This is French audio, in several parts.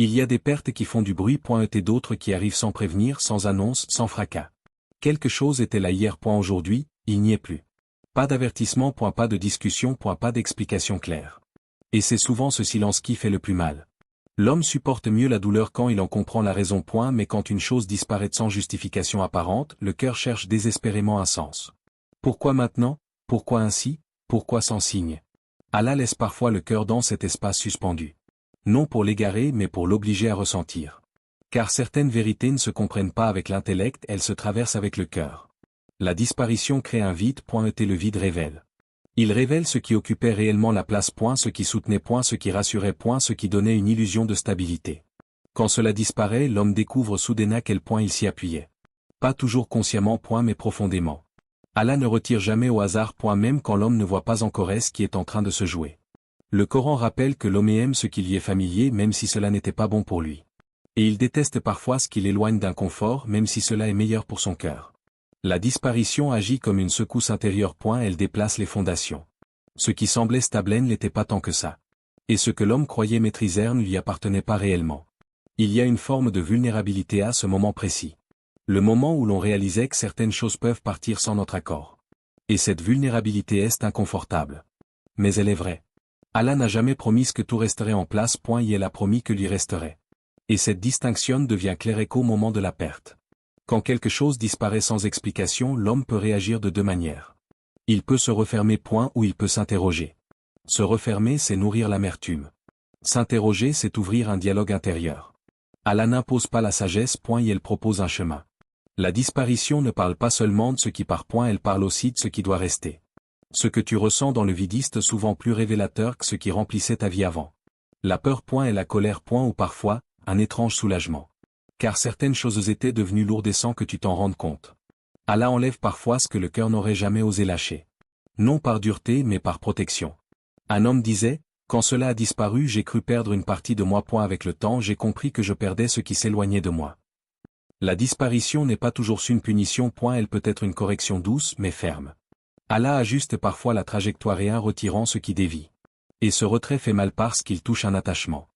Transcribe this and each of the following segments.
Il y a des pertes qui font du bruit, et d'autres qui arrivent sans prévenir, sans annonce, sans fracas. Quelque chose était là hier, aujourd'hui, il n'y est plus. Pas d'avertissement, pas de discussion, pas d'explication claire. Et c'est souvent ce silence qui fait le plus mal. L'homme supporte mieux la douleur quand il en comprend la raison, mais quand une chose disparaît sans justification apparente, le cœur cherche désespérément un sens. Pourquoi maintenant? Pourquoi ainsi? Pourquoi sans signe? Allah laisse parfois le cœur dans cet espace suspendu. Non pour l'égarer mais pour l'obliger à ressentir. Car certaines vérités ne se comprennent pas avec l'intellect, elles se traversent avec le cœur. La disparition crée un vide, et le vide révèle. Il révèle ce qui occupait réellement la place, ce qui soutenait, ce qui rassurait, ce qui donnait une illusion de stabilité. Quand cela disparaît, l'homme découvre soudain à quel point il s'y appuyait. Pas toujours consciemment, mais profondément. Allah ne retire jamais au hasard, même quand l'homme ne voit pas encore ce qui est en train de se jouer. Le Coran rappelle que l'homme aime ce qui lui est familier même si cela n'était pas bon pour lui. Et il déteste parfois ce qui l'éloigne d'un confort même si cela est meilleur pour son cœur. La disparition agit comme une secousse intérieure, elle déplace les fondations. Ce qui semblait stable ne l'était pas tant que ça. Et ce que l'homme croyait maîtriser ne lui appartenait pas réellement. Il y a une forme de vulnérabilité à ce moment précis. Le moment où l'on réalisait que certaines choses peuvent partir sans notre accord. Et cette vulnérabilité est inconfortable. Mais elle est vraie. Allah n'a jamais promis que tout resterait en place, et elle a promis que lui resterait. Et cette distinction devient claire qu'au moment de la perte. Quand quelque chose disparaît sans explication, l'homme peut réagir de deux manières. Il peut se refermer, ou il peut s'interroger. Se refermer, c'est nourrir l'amertume. S'interroger, c'est ouvrir un dialogue intérieur. Allah n'impose pas la sagesse, et elle propose un chemin. La disparition ne parle pas seulement de ce qui part, elle parle aussi de ce qui doit rester. Ce que tu ressens dans le vide est souvent plus révélateur que ce qui remplissait ta vie avant. La peur, et la colère, ou parfois, un étrange soulagement. Car certaines choses étaient devenues lourdes sans que tu t'en rendes compte. Allah enlève parfois ce que le cœur n'aurait jamais osé lâcher. Non par dureté mais par protection. Un homme disait, quand cela a disparu j'ai cru perdre une partie de moi, avec le temps j'ai compris que je perdais ce qui s'éloignait de moi. La disparition n'est pas toujours une punition, elle peut être une correction douce mais ferme. Allah ajuste parfois la trajectoire en retirant ce qui dévie. Et ce retrait fait mal parce qu'il touche un attachement.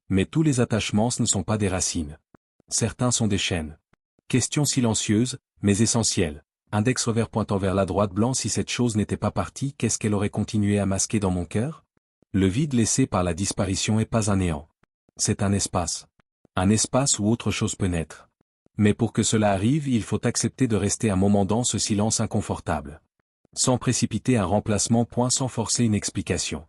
Mais tous les attachements ne sont pas des racines. Certains sont des chaînes. Question silencieuse, mais essentielle. Index revers pointant vers la droite blanc. Si cette chose n'était pas partie, qu'est-ce qu'elle aurait continué à masquer dans mon cœur? Le vide laissé par la disparition n'est pas un néant. C'est un espace. Un espace où autre chose peut naître. Mais pour que cela arrive, il faut accepter de rester un moment dans ce silence inconfortable. Sans précipiter un remplacement, sans forcer une explication.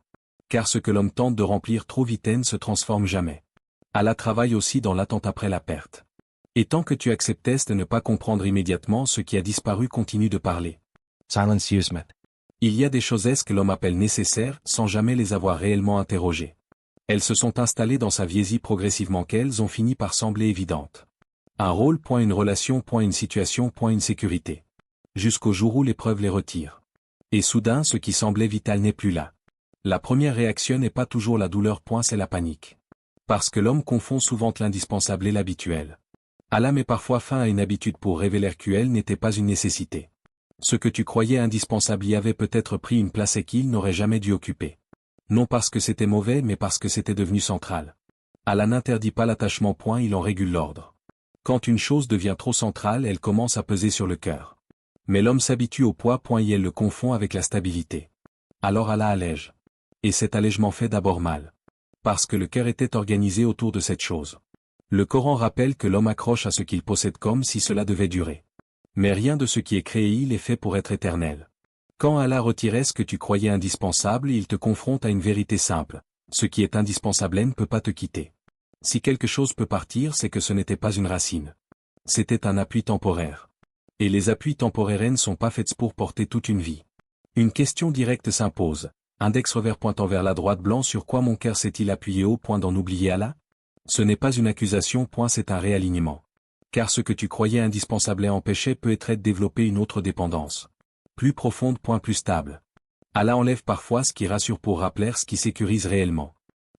Car ce que l'homme tente de remplir trop vite ne se transforme jamais. Allah travaille aussi dans l'attente après la perte. Et tant que tu acceptes de ne pas comprendre immédiatement ce qui a disparu, continue de parler. Silence Usmet. Il y a des choses que l'homme appelle nécessaires sans jamais les avoir réellement interrogées. Elles se sont installées dans sa vie progressivement qu'elles ont fini par sembler évidentes. Un rôle, une relation, une situation, une sécurité. Jusqu'au jour où l'épreuve les retire. Et soudain ce qui semblait vital n'est plus là. La première réaction n'est pas toujours la douleur, c'est la panique. Parce que l'homme confond souvent l'indispensable et l'habituel. Allah met parfois fin à une habitude pour révéler qu'elle n'était pas une nécessité. Ce que tu croyais indispensable y avait peut-être pris une place qu'il n'aurait jamais dû occuper. Non parce que c'était mauvais mais parce que c'était devenu central. Allah n'interdit pas l'attachement, il en régule l'ordre. Quand une chose devient trop centrale, elle commence à peser sur le cœur. Mais l'homme s'habitue au poids, et elle le confond avec la stabilité. Alors Allah allège. Et cet allègement fait d'abord mal. Parce que le cœur était organisé autour de cette chose. Le Coran rappelle que l'homme accroche à ce qu'il possède comme si cela devait durer. Mais rien de ce qui est créé il est fait pour être éternel. Quand Allah retirait ce que tu croyais indispensable, il te confronte à une vérité simple. Ce qui est indispensable ne peut pas te quitter. Si quelque chose peut partir, c'est que ce n'était pas une racine. C'était un appui temporaire. Et les appuis temporaires ne sont pas faits pour porter toute une vie. Une question directe s'impose. Index revers pointant vers la droite blanc. Sur quoi mon cœur s'est-il appuyé au point d'en oublier Allah? Ce n'est pas une accusation, c'est un réalignement. Car ce que tu croyais indispensable et empêchait peut être développé une autre dépendance. Plus profonde, plus stable. Allah enlève parfois ce qui rassure pour rappeler ce qui sécurise réellement.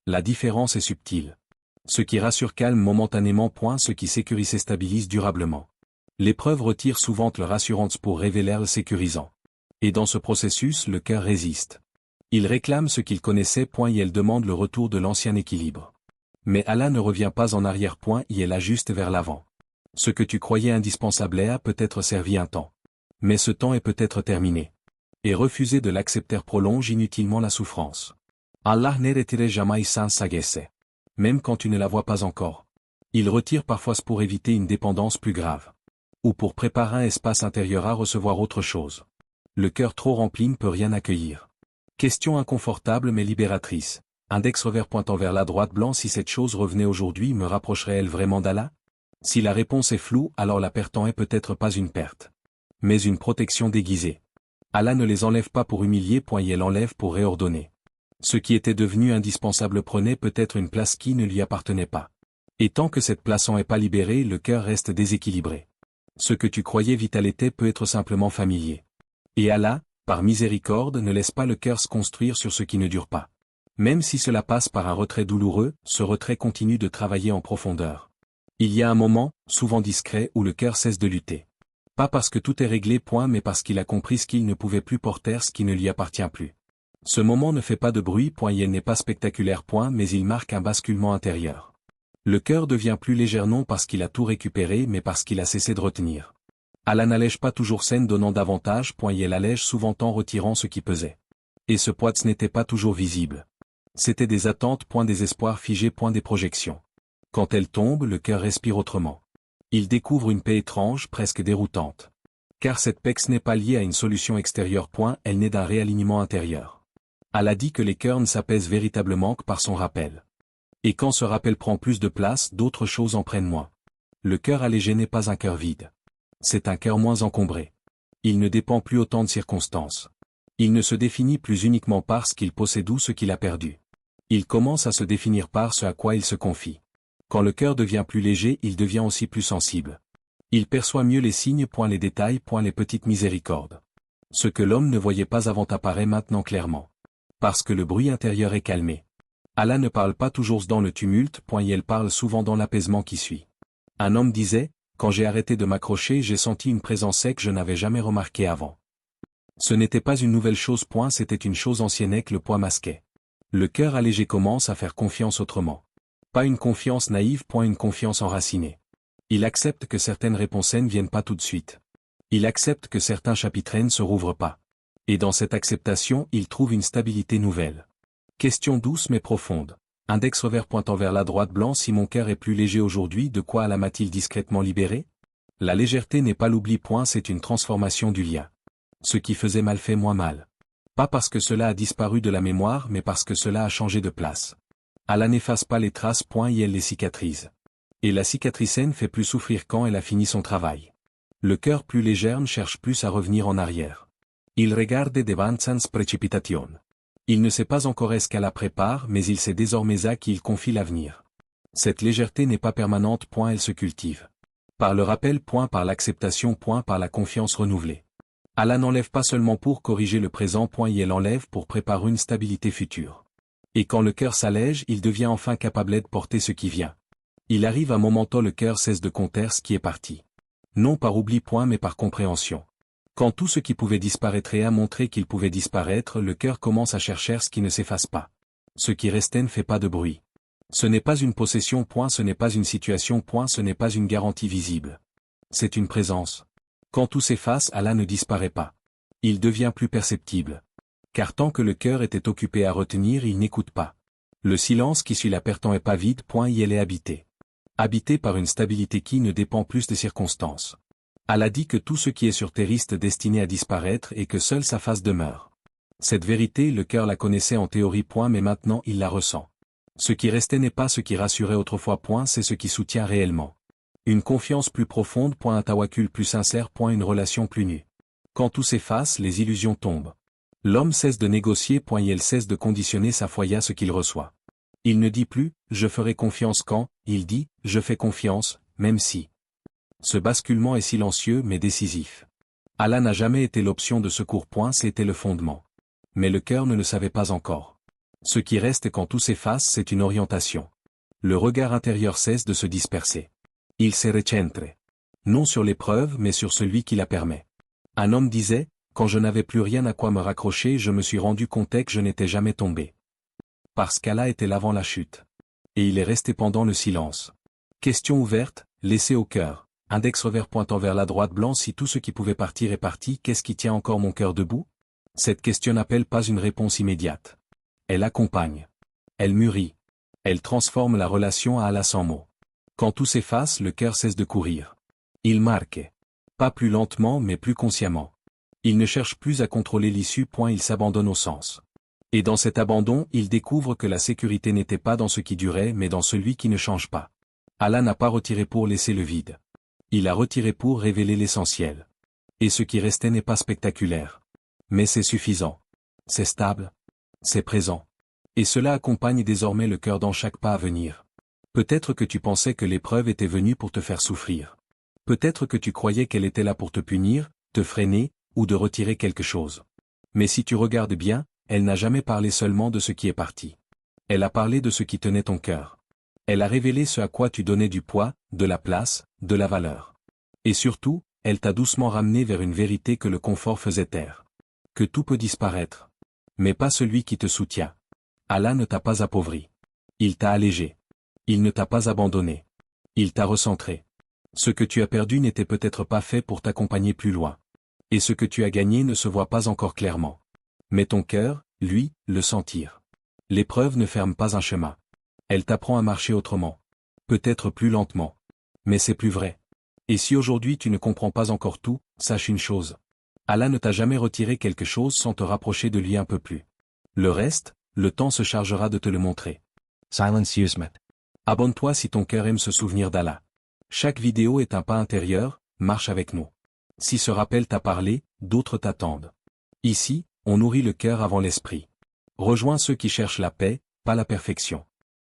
La différence est subtile. Ce qui rassure calme momentanément, ce qui sécurise et stabilise durablement. L'épreuve retire souvent le rassurance pour révéler le sécurisant. Et dans ce processus, le cœur résiste. Il réclame ce qu'il connaissait, et elle demande le retour de l'ancien équilibre. Mais Allah ne revient pas en arrière-point, il est là juste vers l'avant. Ce que tu croyais indispensable a peut-être servi un temps. Mais ce temps est peut-être terminé. Et refuser de l'accepter prolonge inutilement la souffrance. Allah ne retire jamais sans sagesse. Même quand tu ne la vois pas encore. Il retire parfois pour éviter une dépendance plus grave. Ou pour préparer un espace intérieur à recevoir autre chose. Le cœur trop rempli ne peut rien accueillir. Question inconfortable mais libératrice. Index revers pointant vers la droite blanc. Si cette chose revenait aujourd'hui, me rapprocherait-elle vraiment d'Allah? Si la réponse est floue, alors la perte en est peut-être pas une perte. Mais une protection déguisée. Allah ne les enlève pas pour humilier, il l'enlève pour réordonner. Ce qui était devenu indispensable prenait peut-être une place qui ne lui appartenait pas. Et tant que cette place en est pas libérée, le cœur reste déséquilibré. Ce que tu croyais vitalité peut être simplement familier. Et Allah, par miséricorde, ne laisse pas le cœur se construire sur ce qui ne dure pas. Même si cela passe par un retrait douloureux, ce retrait continue de travailler en profondeur. Il y a un moment, souvent discret, où le cœur cesse de lutter. Pas parce que tout est réglé, mais parce qu'il a compris ce qu'il ne pouvait plus porter, ce qui ne lui appartient plus. Ce moment ne fait pas de bruit, il n'est pas spectaculaire, mais il marque un basculement intérieur. Le cœur devient plus léger non parce qu'il a tout récupéré, mais parce qu'il a cessé de retenir. Allah n'allège pas toujours scène donnant davantage, il allège souvent en retirant ce qui pesait. Et ce poids n'était pas toujours visible. C'était des attentes, des espoirs figés, des projections. Quand elles tombent, le cœur respire autrement. Il découvre une paix étrange, presque déroutante. Car cette paix n'est pas liée à une solution extérieure, elle naît d'un réalignement intérieur. Allah dit que les cœurs ne s'apaisent véritablement que par son rappel. Et quand ce rappel prend plus de place, d'autres choses en prennent moins. Le cœur allégé n'est pas un cœur vide. C'est un cœur moins encombré. Il ne dépend plus autant de circonstances. Il ne se définit plus uniquement par ce qu'il possède ou ce qu'il a perdu. Il commence à se définir par ce à quoi il se confie. Quand le cœur devient plus léger, il devient aussi plus sensible. Il perçoit mieux les signes, les détails, les petites miséricordes. Ce que l'homme ne voyait pas avant apparaît maintenant clairement. Parce que le bruit intérieur est calmé. Allah ne parle pas toujours dans le tumulte, il parle souvent dans l'apaisement qui suit. Un homme disait, quand j'ai arrêté de m'accrocher, j'ai senti une présence que je n'avais jamais remarquée avant. Ce n'était pas une nouvelle chose, c'était une chose ancienne que le poids masquait. Le cœur allégé commence à faire confiance autrement. Pas une confiance naïve, une confiance enracinée. Il accepte que certaines réponses ne viennent pas tout de suite. Il accepte que certains chapitres ne se rouvrent pas. Et dans cette acceptation, il trouve une stabilité nouvelle. Question douce mais profonde. Index revers pointant vers la droite blanc. Si mon cœur est plus léger aujourd'hui, de quoi Allah m'a-t-il discrètement libéré? La légèreté n'est pas l'oubli, c'est une transformation du lien. Ce qui faisait mal fait moins mal. Pas parce que cela a disparu de la mémoire, mais parce que cela a changé de place. Allah n'efface pas les traces, et elle les cicatrise. Et la cicatrice ne fait plus souffrir quand elle a fini son travail. Le cœur plus léger ne cherche plus à revenir en arrière. Il regarde devant sans précipitation. Il ne sait pas encore ce qu'Allah prépare, mais il sait désormais à qui il confie l'avenir. Cette légèreté n'est pas permanente, elle se cultive. Par le rappel, par l'acceptation, par la confiance renouvelée. Allah n'enlève pas seulement pour corriger le présent, il enlève pour préparer une stabilité future. Et quand le cœur s'allège, il devient enfin capable de porter ce qui vient. Il arrive un moment où le cœur cesse de compter ce qui est parti. Non par oubli, mais par compréhension. Quand tout ce qui pouvait disparaître a montré qu'il pouvait disparaître, le cœur commence à chercher ce qui ne s'efface pas. Ce qui restait ne fait pas de bruit. Ce n'est pas une possession, ce n'est pas une situation, ce n'est pas une garantie visible. C'est une présence. Quand tout s'efface, Allah ne disparaît pas. Il devient plus perceptible. Car tant que le cœur était occupé à retenir, il n'écoute pas. Le silence qui suit la perte est pas vide, il est habité. Habité par une stabilité qui ne dépend plus des circonstances. Allah dit que tout ce qui est sur terre est destiné à disparaître et que seule sa face demeure. Cette vérité, le cœur la connaissait en théorie, mais maintenant il la ressent. Ce qui restait n'est pas ce qui rassurait autrefois, c'est ce qui soutient réellement. Une confiance plus profonde, un tawakkul plus sincère, une relation plus nue. Quand tout s'efface, les illusions tombent. L'homme cesse de négocier, et il cesse de conditionner sa foi à ce qu'il reçoit. Il ne dit plus, je ferai confiance quand, il dit, je fais confiance, même si. Ce basculement est silencieux mais décisif. Allah n'a jamais été l'option de secours, c'était le fondement. Mais le cœur ne le savait pas encore. Ce qui reste quand tout s'efface, c'est une orientation. Le regard intérieur cesse de se disperser. Il se recentre. Non sur l'épreuve mais sur celui qui la permet. Un homme disait, quand je n'avais plus rien à quoi me raccrocher, je me suis rendu compte que je n'étais jamais tombé. Parce qu'Allah était l'avant la chute. Et il est resté pendant le silence. Question ouverte, laissée au cœur. Index revers pointant vers la droite blanc. Si tout ce qui pouvait partir est parti, qu'est-ce qui tient encore mon cœur debout? Cette question n'appelle pas une réponse immédiate. Elle accompagne. Elle mûrit. Elle transforme la relation à la sans mots. Quand tout s'efface, le cœur cesse de courir. Il marque. Pas plus lentement mais plus consciemment. Il ne cherche plus à contrôler l'issue. Il s'abandonne au sens. Et dans cet abandon, il découvre que la sécurité n'était pas dans ce qui durait mais dans celui qui ne change pas. Allah n'a pas retiré pour laisser le vide. Il a retiré pour révéler l'essentiel. Et ce qui restait n'est pas spectaculaire. Mais c'est suffisant. C'est stable. C'est présent. Et cela accompagne désormais le cœur dans chaque pas à venir. Peut-être que tu pensais que l'épreuve était venue pour te faire souffrir. Peut-être que tu croyais qu'elle était là pour te punir, te freiner, ou de retirer quelque chose. Mais si tu regardes bien, elle n'a jamais parlé seulement de ce qui est parti. Elle a parlé de ce qui tenait ton cœur. Elle a révélé ce à quoi tu donnais du poids, de la place, de la valeur. Et surtout, elle t'a doucement ramené vers une vérité que le confort faisait taire. Que tout peut disparaître. Mais pas celui qui te soutient. Allah ne t'a pas appauvri. Il t'a allégé. Il ne t'a pas abandonné. Il t'a recentré. Ce que tu as perdu n'était peut-être pas fait pour t'accompagner plus loin. Et ce que tu as gagné ne se voit pas encore clairement. Mais ton cœur, lui, le sentir. L'épreuve ne ferme pas un chemin. Elle t'apprend à marcher autrement. Peut-être plus lentement. Mais c'est plus vrai. Et si aujourd'hui tu ne comprends pas encore tout, sache une chose. Allah ne t'a jamais retiré quelque chose sans te rapprocher de lui un peu plus. Le reste, le temps se chargera de te le montrer. Silence Usmet. Abonne-toi si ton cœur aime se souvenir d'Allah. Chaque vidéo est un pas intérieur, marche avec nous. Si ce rappel t'a parlé, d'autres t'attendent. Ici, on nourrit le cœur avant l'esprit. Rejoins ceux qui cherchent la paix, pas la perfection.